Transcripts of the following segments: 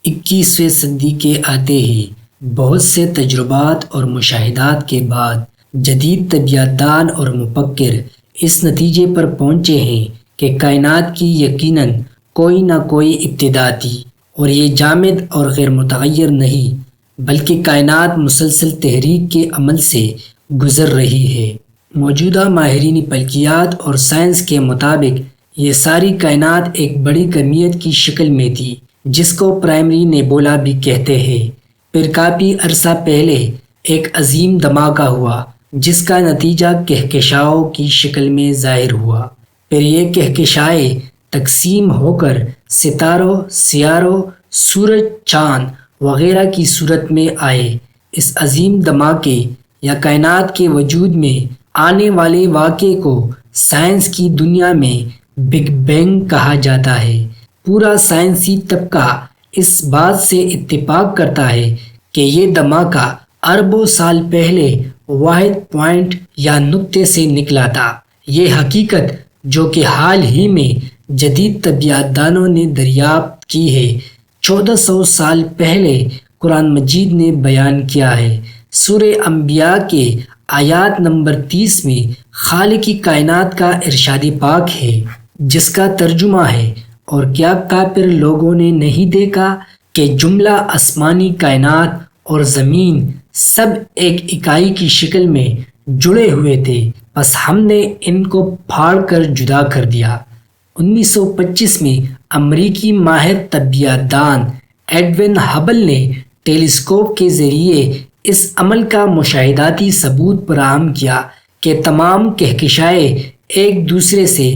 21ویں صدی کے آتے ہی بہت سے تجربات اور مشاہدات کے بعد جدید طبیعت دان اور مفکر اس نتیجے پر پہنچے ہیں کہ کائنات کی یقیناً کوئی نہ کوئی ابتدا تھی اور یہ جامد اور غیر متغیر نہیں بلکہ کائنات مسلسل تحریک کے عمل سے گزر رہی ہے۔ موجودہ ماہرین فلکیات اور سائنس کے مطابق یہ ساری کائنات ایک بڑی کمیت کی شکل میں تھی جس کو پرائمری نیبولا بھی کہتے ہیں۔ پھر کافی عرصہ پہلے ایک عظیم دھماکہ ہوا جس کا نتیجہ کہکشاؤں کی شکل میں ظاہر ہوا۔ پھر یہ کہکشائیں تقسیم ہو کر ستاروں، سیاروں، سورج، چاند وغیرہ کی صورت میں آئے۔ اس عظیم دھماکے یا کائنات کے وجود میں آنے والے واقعے کو سائنس کی دنیا میں بگ بینگ کہا جاتا ہے۔ پورا سائنسی طبقہ اس بات سے اتفاق کرتا ہے کہ یہ دھماکہ اربوں سال پہلے واحد پوائنٹ یا نقطے سے نکلا تھا۔ یہ حقیقت جو کہ حال ہی میں جدید طبیعت دانوں نے دریافت کی ہے 1400 سال پہلے قرآن مجید نے بیان کیا ہے۔ سورہ انبیاء کے آیات نمبر 30 میں خالق کائنات کا ارشاد پاک ہے جس کا ترجمہ ہے، اور کیا کافر لوگوں نے نہیں دیکھا کہ جملہ آسمانی کائنات اور زمین سب ایک اکائی کی شکل میں جڑے ہوئے تھے، بس ہم نے ان کو پھاڑ کر جدا کر دیا۔ 1925 میں امریکی ماہر طبیعت دان ایڈون ہبل نے ٹیلیسکوپ کے ذریعے اس عمل کا مشاہداتی ثبوت فراہم کیا کہ تمام کہکشائیں ایک دوسرے سے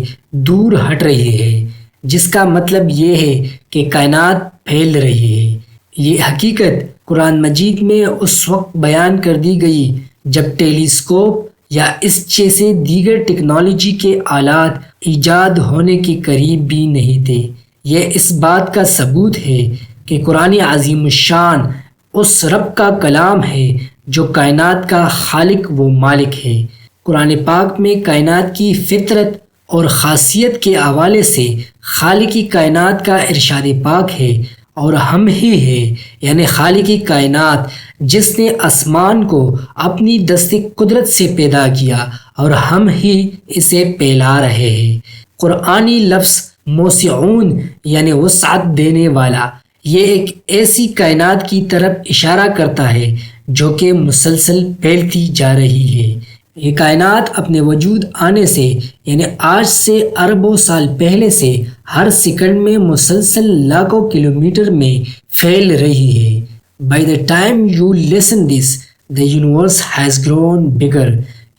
دور ہٹ رہی ہے، جس کا مطلب یہ ہے کہ کائنات پھیل رہی ہے۔ یہ حقیقت قرآن مجید میں اس وقت بیان کر دی گئی جب ٹیلیسکوپ یا اس جیسے دیگر ٹیکنالوجی کے آلات ایجاد ہونے کے قریب بھی نہیں تھے۔ یہ اس بات کا ثبوت ہے کہ قرآن عظیم الشان اس رب کا کلام ہے جو کائنات کا خالق و مالک ہے۔ قرآن پاک میں کائنات کی فطرت اور خاصیت کے حوالے سے خالق کائنات کا ارشاد پاک ہے، اور ہم ہی ہے یعنی خالق کائنات جس نے آسمان کو اپنی دست قدرت سے پیدا کیا اور ہم ہی اسے پھیلا رہے ہیں۔ قرآنی لفظ موسعون یعنی وسعت دینے والا، یہ ایک ایسی کائنات کی طرف اشارہ کرتا ہے جو کہ مسلسل پھیلتی جا رہی ہے۔ یہ کائنات اپنے وجود آنے سے یعنی آج سے اربوں سال پہلے سے ہر سیکنڈ میں مسلسل لاکھوں کلومیٹر میں پھیل رہی ہے۔ By the time you listen this, the universe has grown bigger.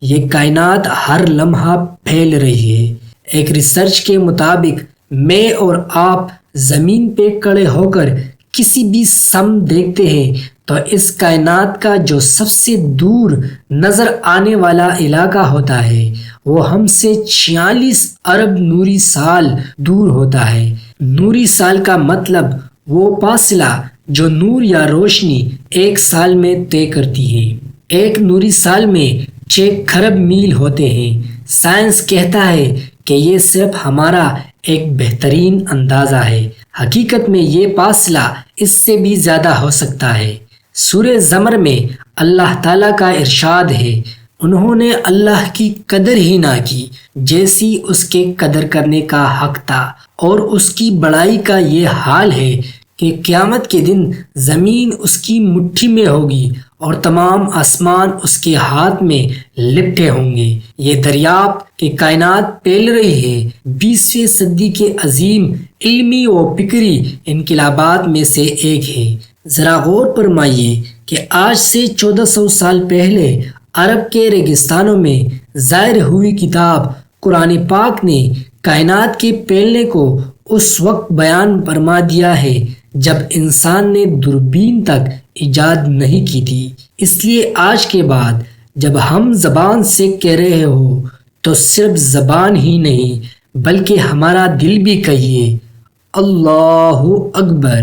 یہ کائنات ہر لمحہ پھیل رہی ہے۔ ایک ریسرچ کے مطابق میں اور آپ زمین پہ کھڑے ہو کر کسی بھی سمت دیکھتے ہیں تو اس کائنات کا جو سب سے دور نظر آنے والا علاقہ ہوتا ہے وہ ہم سے 46 ارب نوری سال دور ہوتا ہے۔ نوری سال کا مطلب وہ فاصلہ جو نور یا روشنی ایک سال میں طے کرتی ہے۔ ایک نوری سال میں 6 کھرب میل ہوتے ہیں۔ سائنس کہتا ہے کہ یہ صرف ہمارا ایک بہترین اندازہ ہے، حقیقت میں یہ فاصلہ اس سے بھی زیادہ ہو سکتا ہے۔ سورہ زمر میں اللہ تعالیٰ کا ارشاد ہے، انہوں نے اللہ کی قدر ہی نہ کی جیسی اس کے قدر کرنے کا حق تھا، اور اس کی بڑائی کا یہ حال ہے کہ قیامت کے دن زمین اس کی مٹھی میں ہوگی اور تمام آسمان اس کے ہاتھ میں لپٹے ہوں گے۔ یہ دریافت کہ کائنات پھیل رہی ہے 20ویں صدی کے عظیم علمی و فکری انقلابات میں سے ایک ہے۔ ذرا غور فرمائیے کہ آج سے 1400 سال پہلے عرب کے ریگستانوں میں ظاہر ہوئی کتاب قرآن پاک نے کائنات کے پھیلنے کو اس وقت بیان فرما دیا ہے جب انسان نے دوربین تک ایجاد نہیں کی تھی۔ اس لیے آج کے بعد جب ہم زبان سے کہہ رہے ہو تو صرف زبان ہی نہیں بلکہ ہمارا دل بھی کہیے اللہ اکبر۔